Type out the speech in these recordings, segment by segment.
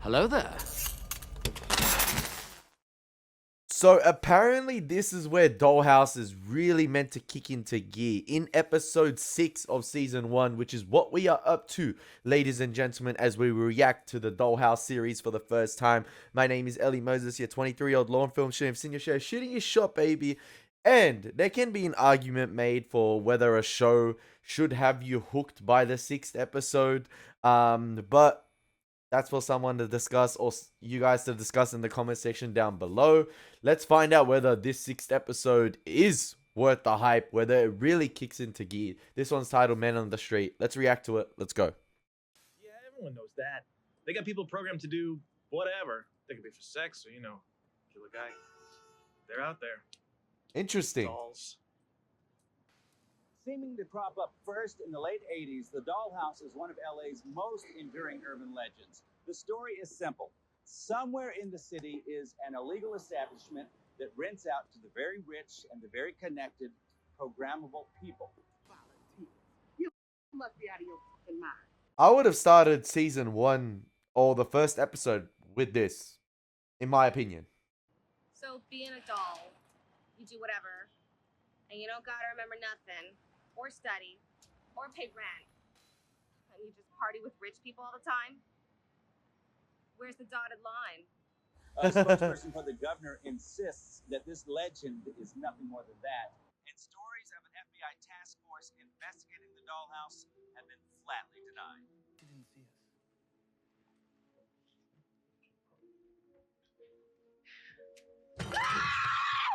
Hello there. So apparently this is where Dollhouse is really meant to kick into gear in episode 6 of season 1, which is what we are up to, ladies and gentlemen, as we react to the Dollhouse series for the first time. My name is Elie Moses, your 23-year-old law and film shooting senior share, shooting your shot, baby. And there can be an argument made for whether a show should have you hooked by the 6th episode, but that's for someone to discuss, or you guys to discuss in the comment section down below. Let's find out whether this 6th episode is worth the hype, whether it really kicks into gear. This one's titled Men on the Street. Let's react to it. Let's go. Yeah, everyone knows that. They got people programmed to do whatever. They could be for sex or, kill a guy. They're out there. Interesting. Dolls. Seeming to crop up first in the late 80s, the Dollhouse is one of LA's most enduring urban legends. The story is simple. Somewhere in the city is an illegal establishment that rents out to the very rich and the very connected, programmable people. You must be out of your fucking mind. I would have started season 1 or the first episode with this, in my opinion. So being a doll, you do whatever, and you don't gotta remember nothing, or study, or pay rent, and you just party with rich people all the time? Where's the dotted line? A spokesperson for the governor insists that this legend is nothing more than that. And stories of an FBI task force investigating the Dollhouse have been flatly denied. She didn't see us.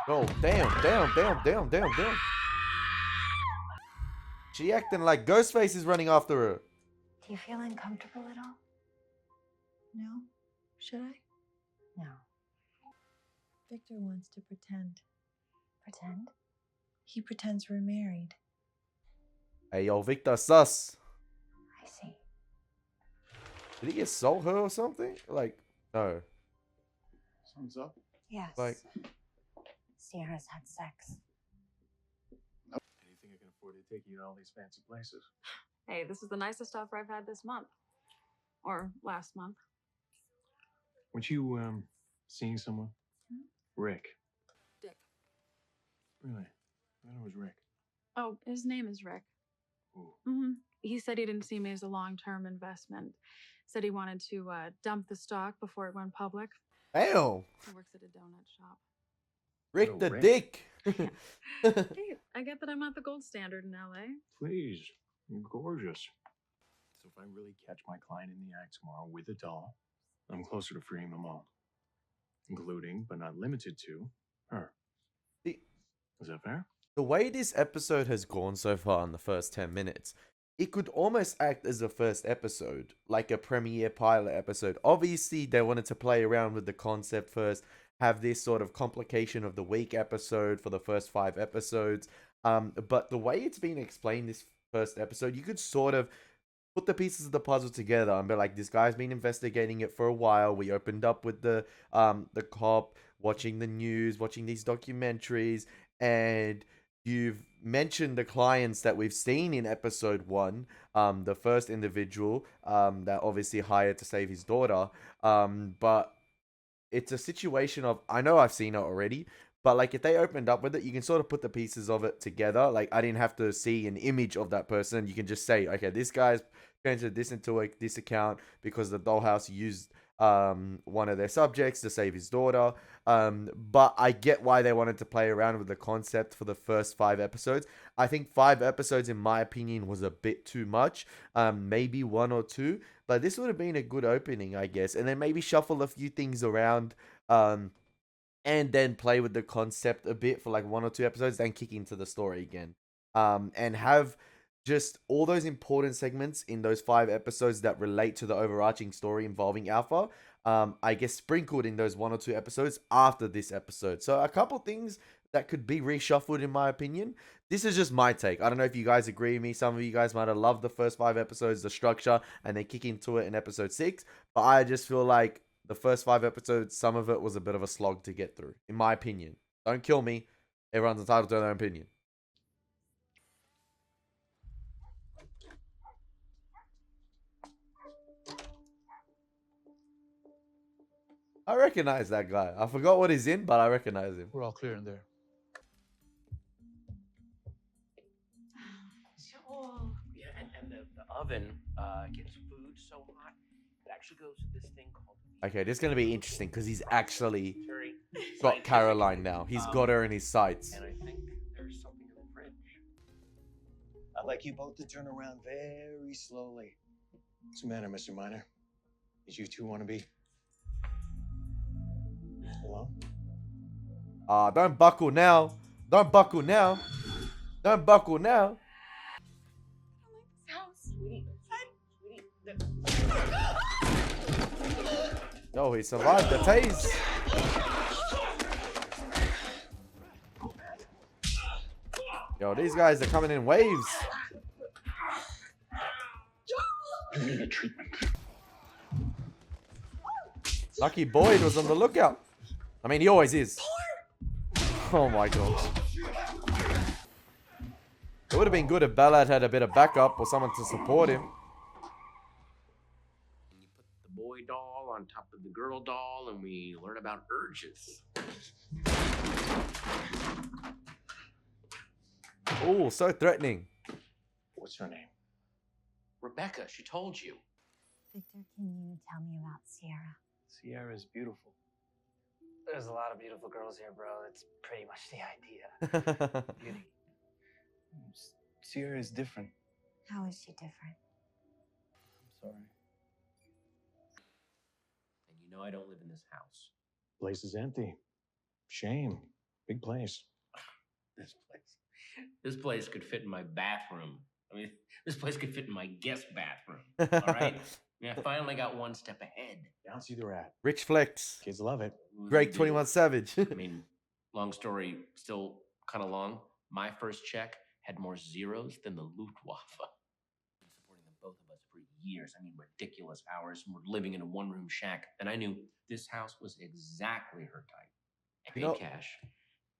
Oh, damn. She acting like Ghostface is running after her. Do you feel uncomfortable at all? No? Should I? No. Victor wants to pretend. Pretend? He pretends we're married. Hey, yo, Victor sus. I see. Did he assault her or something? Like, no. Something's up. Yes. Like, Sierra's had sex. Anything I can afford to take you to all these fancy places. Hey, this is the nicest offer I've had this month. Or last month. Weren't you, seeing someone? Rick. Dick. Really? I thought it was Rick. Oh, his name is Rick. Ooh. He said he didn't see me as a long-term investment. Said he wanted to dump the stock before it went public. damn. He works at a donut shop. Rick Oh, the Rick. Dick. Hey, I get that I'm not the gold standard in LA. Please. You're gorgeous. So if I really catch my client in the act tomorrow with a doll, I'm closer to freeing them all. Including, but not limited to, her. The- Is that fair? The way this episode has gone so far in the first 10 minutes, it could almost act as a first episode, like a premiere pilot episode. Obviously, they wanted to play around with the concept first, have this sort of complication of the week episode for the first 5 episodes. But the way it's been explained this first episode, you could sort of put the pieces of the puzzle together and be like, this guy's been investigating it for a while. We opened up with the cop, watching the news, watching these documentaries, and you've mentioned the clients that we've seen in episode 1, the first individual that obviously hired to save his daughter, but it's a situation of, I know I've seen it already, but like if they opened up with it, you can sort of put the pieces of it together. Like I didn't have to see an image of that person. You can just say, okay, this guy's transferred this into this account because the Dollhouse used one of their subjects to save his daughter. But I get why they wanted to play around with the concept for the first 5 episodes. I think 5 episodes, in my opinion, was a bit too much. Maybe 1 or 2, but this would have been a good opening, I guess. And then maybe shuffle a few things around, and then play with the concept a bit for like 1 or 2 episodes, then kick into the story again. And have just all those important segments in those 5 episodes that relate to the overarching story involving Alpha, I guess sprinkled in those 1 or 2 episodes after this episode. So a couple things that could be reshuffled in my opinion. This is just my take. I don't know if you guys agree with me. Some of you guys might have loved the first 5 episodes, the structure, and then kick into it in episode 6. But I just feel like the first 5 episodes, some of it was a bit of a slog to get through, in my opinion. Don't kill me. Everyone's entitled to their own opinion. I recognize that guy. I forgot what he's in, but I recognize him. We're all clear in there. Joel. Yeah, and the oven gets food so hot, it actually goes to this thing called... Okay, this is going to be interesting because he's actually Very got scientific. Caroline now. He's got her in his sights. And I think there's something in the fridge. I'd like you both to turn around very slowly. What's the matter, Mr. Miner? Did you two want to be alone? Don't buckle now. Don't buckle now. Don't buckle now. Oh, he survived the tase. Yo, these guys are coming in waves. You need a treatment. Lucky Boyd was on the lookout. I mean, he always is. Oh my gosh. It would have been good if Ballard had a bit of backup or someone to support him. And you put the boy doll on top of the girl doll, and we learn about urges. Oh, so threatening. What's her name? Rebecca, she told you. Victor, can you tell me about Sierra? Sierra's beautiful. There's a lot of beautiful girls here, bro. That's pretty much the idea. Beauty. Sierra's different. How is she different? I'm sorry. And you know I don't live in this house. Place is empty. Shame. Big place. This place could fit in my bathroom. I mean, this place could fit in my guest bathroom. All right? Yeah, I finally got one step ahead. Now see the rat. Rich flex. Kids love it. Greg 21 Savage. I mean, long story, still kind of long. My first check had more zeros than the Luftwaffe. I've been supporting the both of us for years. I mean, ridiculous hours. And we're living in a one-room shack. And I knew this house was exactly her type. I paid cash.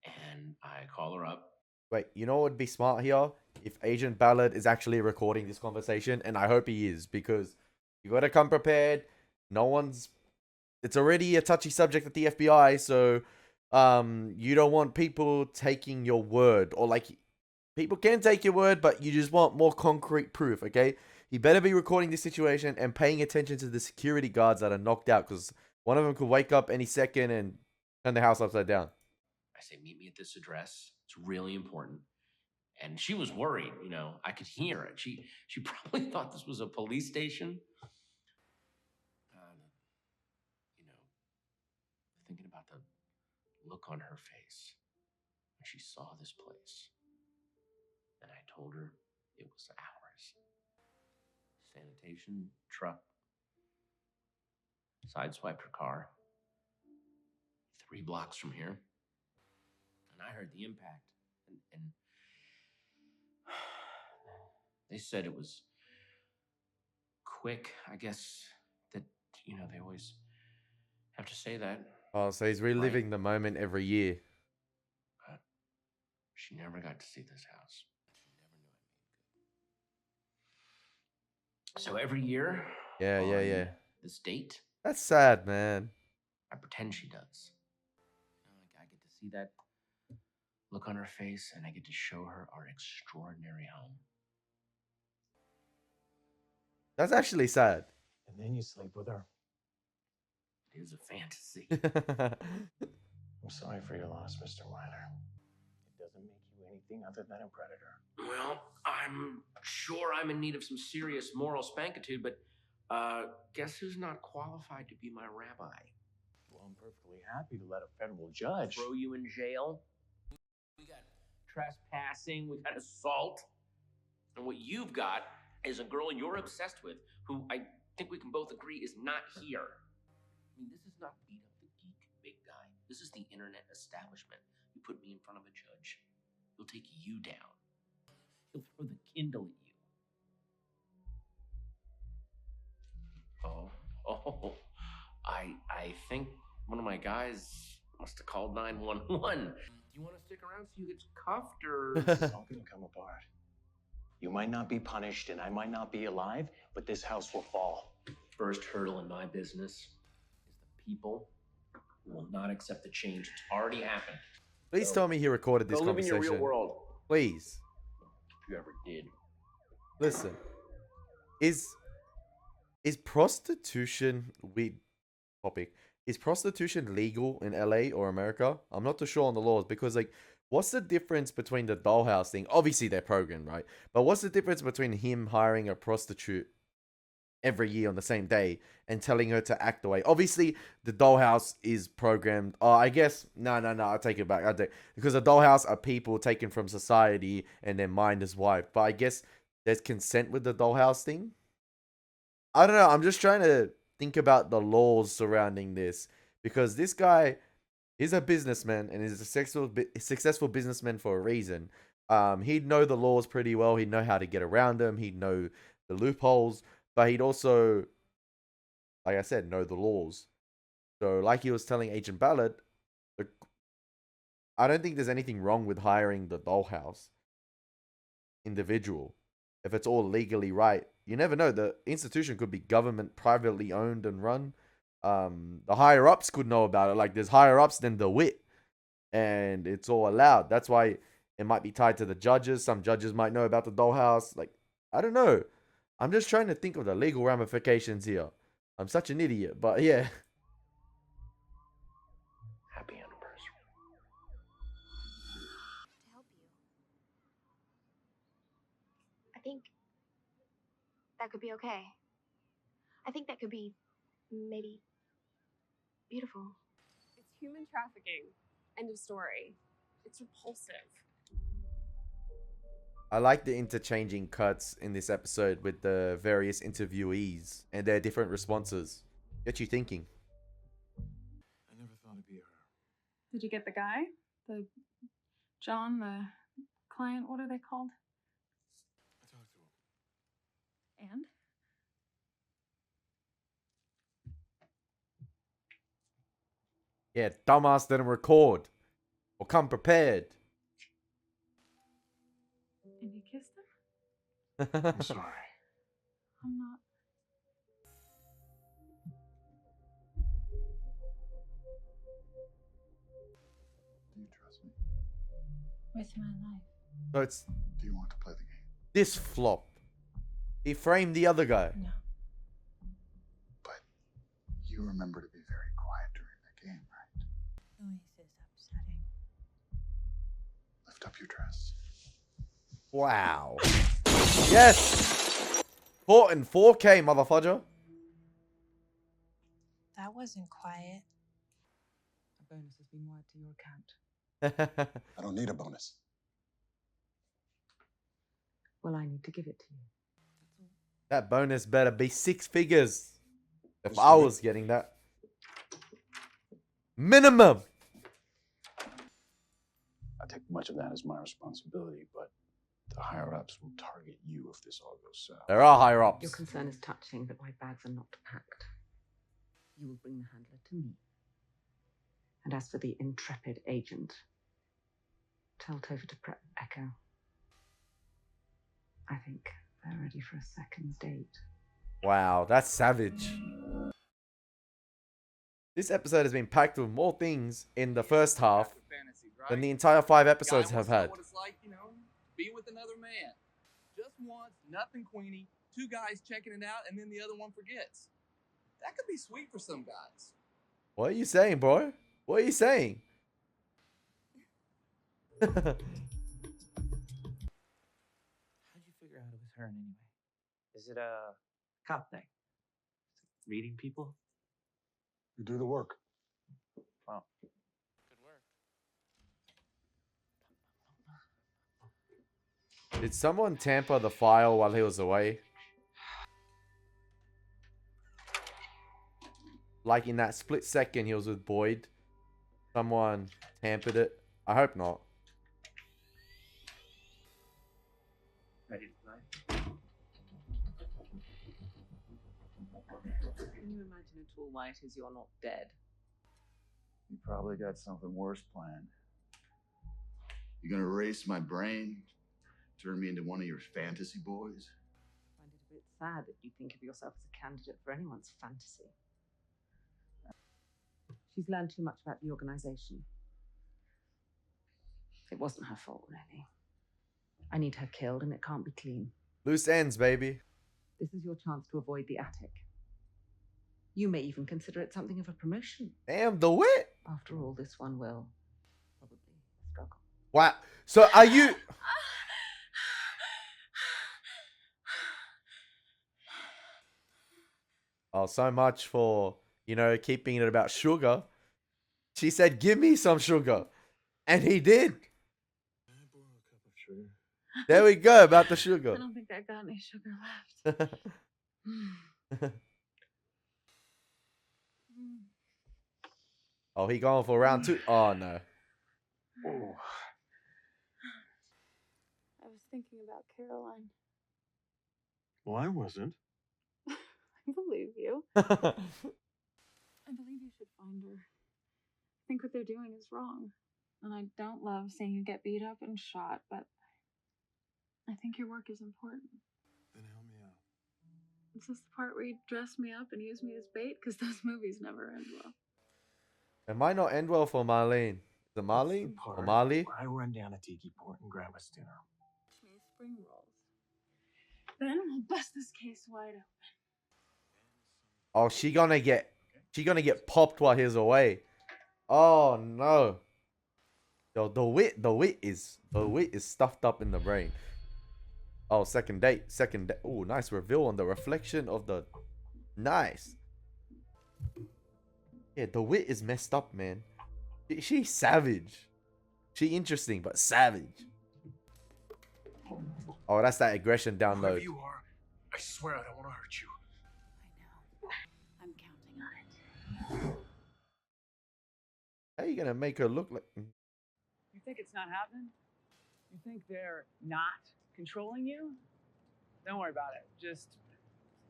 And I call her up. Wait, you know what would be smart here? If Agent Ballard is actually recording this conversation, and I hope he is, because you got to come prepared. It's already a touchy subject at the FBI, so you don't want people taking your word, or like, people can take your word, but you just want more concrete proof, okay? He better be recording this situation and paying attention to the security guards that are knocked out, because one of them could wake up any second and turn the house upside down. I say, meet me at this address. It's really important. And she was worried, you know. I could hear it. She probably thought this was a police station. You know, thinking about the look on her face when she saw this place. And I told her it was ours. Sanitation truck sideswiped her car 3 blocks from here. And I heard the impact, and they said it was quick. I guess that, you know, they always have to say that. Oh, so he's reliving the moment every year. But she never got to see this house. She never knew I made good. So every year, Yeah. this date, That's sad, man. I pretend she does. You know, I get to see that look on her face, and I get to show her our extraordinary home. That's actually sad. And then you sleep with her. It is a fantasy. I'm sorry for your loss, Mr. Miner. It doesn't make you anything other than a predator. Well, I'm sure I'm in need of some serious moral spankitude, but guess who's not qualified to be my rabbi? Well, I'm perfectly happy to let a federal judge Throw you in jail? We got trespassing, we got assault. And what you've got is a girl you're obsessed with who I think we can both agree is not here. I mean, this is not beat up the geek big guy. This is the internet establishment. You put me in front of a judge, he'll take you down. He'll throw the Kindle at you. I think one of my guys must have called 911. Do you want to stick around so you get cuffed, or? It's all gonna come apart. You might not be punished and I might not be alive, but this house will fall. First hurdle in my business is the people who will not accept the change. It's already happened. Please So, tell me he recorded this go live in conversation. your real world. Please. If you ever did. Listen. Is prostitution weird topic? Is prostitution legal in LA or America? I'm not too sure on the laws because like what's the difference between the Dollhouse thing? Obviously they're programmed, right? But what's the difference between him hiring a prostitute every year on the same day and telling her to act away? Obviously the Dollhouse is programmed. Oh, I guess no, I'll take it back. Because the Dollhouse are people taken from society and their mind is wiped. But I guess there's consent with the Dollhouse thing. I don't know. I'm just trying to think about the laws surrounding this because this guy is a businessman and is a successful businessman for a reason. He'd know the laws pretty well. He'd know how to get around them. He'd know the loopholes, but he'd also, like I said, know the laws. So, like he was telling Agent Ballard, I don't think there's anything wrong with hiring the Dollhouse individual if it's all legally right. You never know. The institution could be government privately owned and run. The higher ups could know about it. Like there's higher ups than the wit, and it's all allowed. That's why it might be tied to the judges. Some judges might know about the Dollhouse. Like I don't know. I'm just trying to think of the legal ramifications here. I'm such an idiot, but yeah. Happy anniversary. To help you. I think that could be okay. I think that could be maybe beautiful. It's human trafficking. End of story. It's repulsive. I like the interchanging cuts in this episode with the various interviewees and their different responses. Get you thinking. I never thought it'd be her. Did you get the guy? The John, the client, what are they called? I talked to him. And? Yeah, dumbass didn't record. Or come prepared. And you kissed him? I'm sorry. I'm not. Do you trust me? With my life. So it's Do you want to play the game? this flop. He framed the other guy. No. But you remember to be very quiet during the game, right? Noise is upsetting. Lift up your dress. Wow. Yes! Caught in 4K, motherfudger. That wasn't quiet. A bonus has been wired to your account. I don't need a bonus. Well, I need to give it to you. That bonus better be 6 figures. If I was getting that. Minimum. I take much of that as my responsibility, but the higher-ups will target you if this all goes south. There are higher ups. Your concern is touching, but my bags are not packed. You will bring the handler to me. And as for the intrepid agent, tell Topher to prep Echo. I think they're ready for a second date. Wow, that's savage. This episode has been packed with more things in the first half than the entire 5 episodes have had. What it's like, you know, be with another man. Just once, nothing Queenie, 2 guys checking it out, and then the other one forgets. That could be sweet for some guys. What are you saying, bro? What are you saying? How'd you figure out it was her anyway? Is it a cop thing? Reading people? You do the work. Wow. Good work. Did someone tamper the file while he was away? Like in that split second he was with Boyd. Someone tampered it. I hope not. Ready to play? Can you imagine at all why it is you're not dead? You probably got something worse planned. You gonna erase my brain? Turn me into one of your fantasy boys? I find it a bit sad that you think of yourself as a candidate for anyone's fantasy. She's learned too much about the organization. It wasn't her fault, really. I need her killed, and it can't be clean. Loose ends, baby. This is your chance to avoid the attic. You may even consider it something of a promotion. Damn, the wit. After all, this one will probably struggle. Wow. So are you... Oh, so much for, you know, keeping it about sugar. She said, give me some sugar. And he did. There we go, about the sugar. I don't think I got any sugar left. Oh, he going for round 2? Oh, no. Oh. I was thinking about Caroline. Well, I wasn't. I believe you. I believe you should find her. I think what they're doing is wrong. And I don't love seeing you get beat up and shot, but I think your work is important. Then help me out. Is this the part where you dress me up and use me as bait? Because those movies never end well. It might not end well for Marlene. Is it Marlene? Or Marley? I run down to Tiki Port and grab us dinner. Maybe spring rolls. Then we'll bust this case wide open. Oh, she gonna get popped while he's away. Oh no. Yo, the wit is stuffed up in the brain. Oh, second date. Oh, nice reveal on the reflection of the... Nice. Yeah, the wit is messed up, man. She's savage. She interesting, but savage. Oh, that's that aggression download. Whoever you are, I swear I don't want to hurt you. I'm counting on it. How you gonna make her look like... You think it's not happening? You think they're not controlling you? Don't worry about it. Just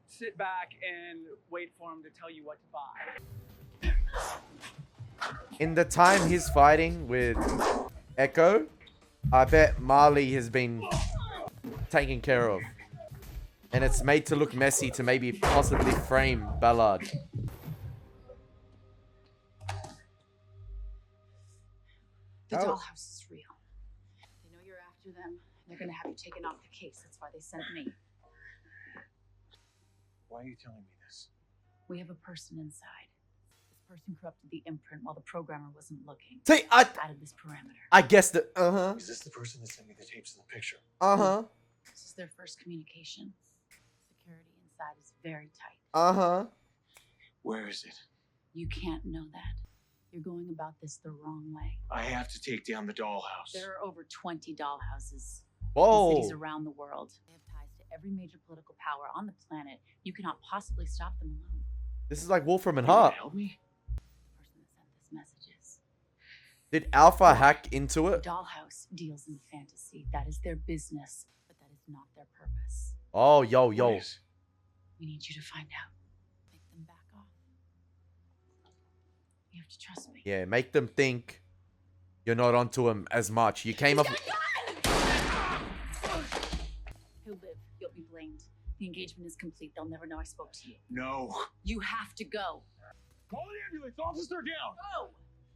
sit back and wait for them to tell you what to buy. In the time he's fighting with Echo, I bet Marley has been taken care of. And it's made to look messy to maybe possibly frame Ballard. The Dollhouse is real. They know you're after them. They're gonna have you taken off the case. That's why they sent me. Why are you telling me this? We have a person inside. This person corrupted the imprint while the programmer wasn't looking. See, added this parameter. I guessed it. Is this the person that sent me the tapes in the picture? This is their first communication. Security inside is very tight. Where is it? You can't know that. You're going about this the wrong way. I have to take down the dollhouse. There are over 20 dollhouses. Whoa. In cities around the world. They have ties to every major political power on the planet. You cannot possibly stop them alone. This is like Wolfram and Hart. Help me? The person that sent this messages. Did Alpha hack into it? Dollhouse deals in fantasy. That is their business, but that is not their purpose. Oh, yo. We need you to find out. Make them back off. You have to trust me. Yeah, make them think you're not onto him as much. You came up... He'll live. You'll be blamed. The engagement is complete. They'll never know I spoke to you. No. You have to go. Call the ambulance. Officer down. Go!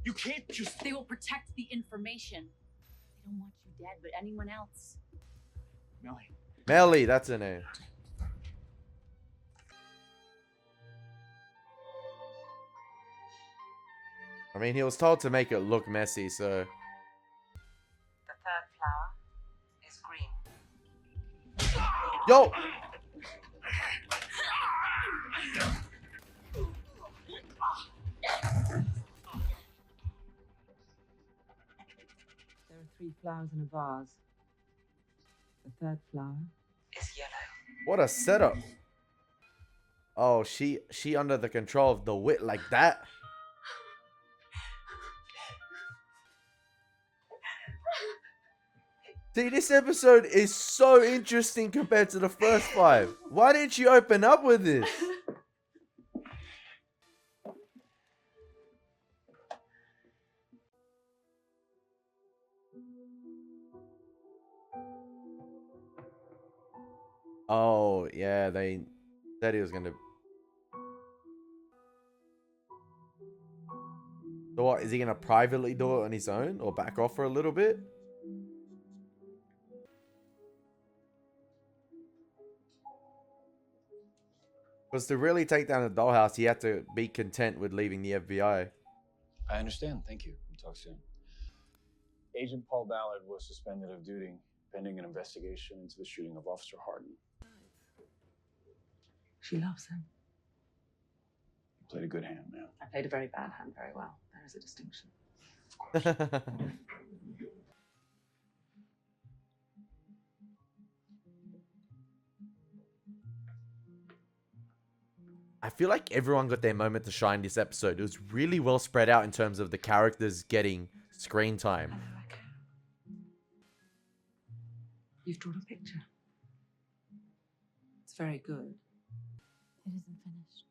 You can't just... They will protect the information. They don't want you dead, but anyone else. Melly. Melly, that's her name. I mean, he was told to make it look messy, so... The third flower is green. Yo! There are 3 flowers in a vase. The third flower is yellow. What a setup. Oh, she under the control of the wit like that? See, this episode is so interesting compared to the first 5. Why didn't you open up with this? Oh, yeah, they said he was gonna... So what, is he gonna privately do it on his own or back off for a little bit? Because to really take down the Dollhouse, he had to be content with leaving the FBI. I understand. Thank you. We'll talk soon. Agent Paul Ballard was suspended of duty pending an investigation into the shooting of Officer Harden. She loves him. You played a good hand, man. I played a very bad hand very well. There is a distinction. I feel like everyone got their moment to shine this episode. It was really well spread out in terms of the characters getting screen time. You've drawn a picture. It's very good. It isn't finished.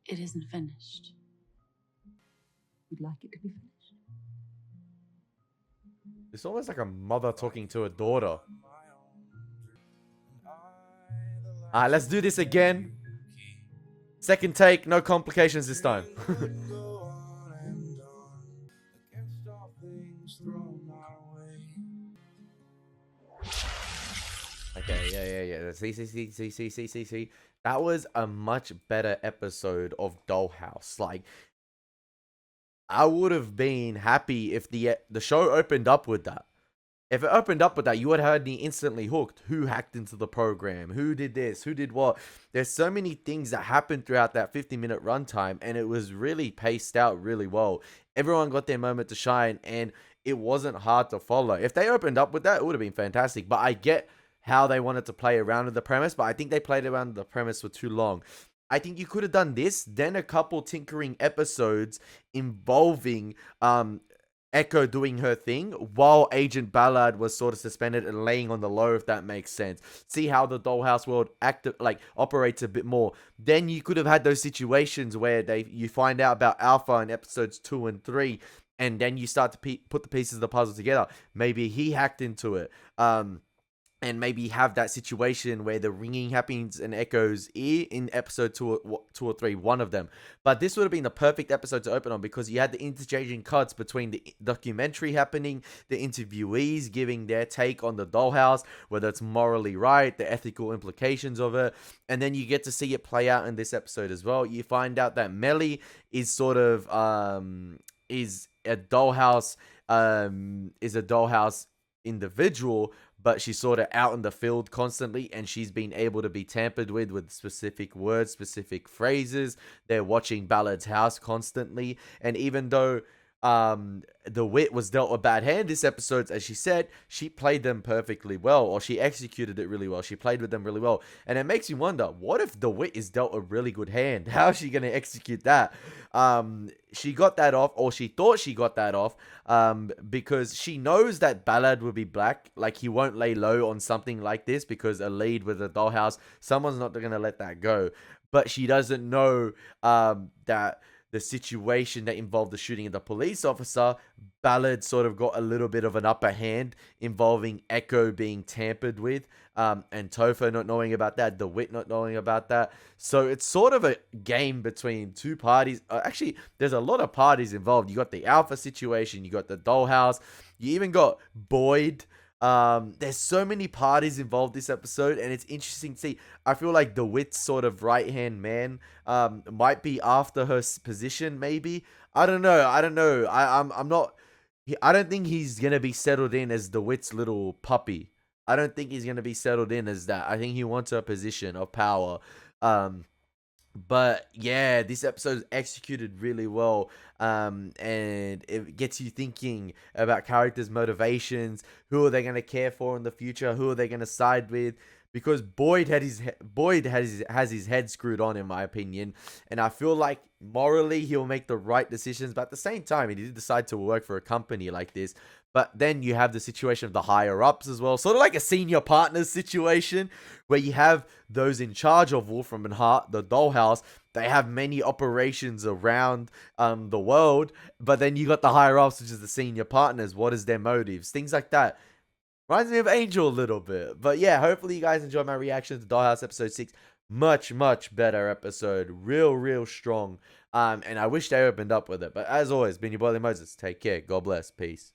It isn't finished. You'd like it to be finished? It's almost like a mother talking to a daughter. Alright, let's do this again. Second take, no complications this time. Okay, yeah. See. That was a much better episode of Dollhouse. Like, I would have been happy if the show opened up with that. If it opened up with that, you would have had me instantly hooked. Who hacked into the program? Who did this? Who did what? There's so many things that happened throughout that 50-minute runtime, and it was really paced out really well. Everyone got their moment to shine, and it wasn't hard to follow. If they opened up with that, it would have been fantastic. But I get how they wanted to play around with the premise, but I think they played around with the premise for too long. I think you could have done this, then a couple tinkering episodes involving Echo doing her thing while Agent Ballard was sort of suspended and laying on the low, if that makes sense. See how the Dollhouse world operates a bit more. Then you could have had those situations where you find out about Alpha in episodes 2 and 3, and then you start to put the pieces of the puzzle together. Maybe he hacked into it. And maybe have that situation where the ringing happens in Echo's ear in episode 2 or 3, one of them. But this would have been the perfect episode to open on, because you had the interchanging cuts between the documentary happening, the interviewees giving their take on the Dollhouse, whether it's morally right, the ethical implications of it, and then you get to see it play out in this episode as well. You find out that Melly is sort of is a Dollhouse individual, but she's sort of out in the field constantly, and she's been able to be tampered with specific words, specific phrases. They're watching Ballard's house constantly, and even though the wit was dealt a bad hand this episode, as she said, she played them perfectly well, or she executed it really well. She played with them really well, and it makes you wonder, what if the wit is dealt a really good hand? How is she going to execute that? She got that off, or she thought she got that off, because she knows that Ballard will be black. Like, he won't lay low on something like this, because a lead with a Dollhouse, someone's not going to let that go. But she doesn't know that the situation that involved the shooting of the police officer, Ballard sort of got a little bit of an upper hand involving Echo being tampered with, and Topher not knowing about that, the Wit not knowing about that. So it's sort of a game between two parties. Actually, there's a lot of parties involved. You got the Alpha situation, you got the Dollhouse, you even got Boyd. There's so many parties involved this episode, and it's interesting to see. I feel like the Wit's sort of right-hand man might be after her position, maybe. I don't know. I'm not. I don't think he's gonna be settled in as the Wit's little puppy. I don't think he's gonna be settled in as that. I think he wants a position of power. But yeah, this episode is executed really well, and it gets you thinking about characters' motivations. Who are they going to care for in the future? Who are they going to side with? Because Boyd has his head screwed on, in my opinion, and I feel like morally he'll make the right decisions. But at the same time, he did decide to work for a company like this. But then you have the situation of the higher-ups as well. Sort of like a senior partners situation, where you have those in charge of Wolfram and Hart, the Dollhouse. They have many operations around the world. But then you got the higher-ups, which is the senior partners. What is their motives? Things like that. Reminds me of Angel a little bit. But yeah, hopefully you guys enjoyed my reaction to Dollhouse Episode 6. much better episode. Real strong. And I wish they opened up with it. But as always, been your boy Elie Moses. Take care. God bless. Peace.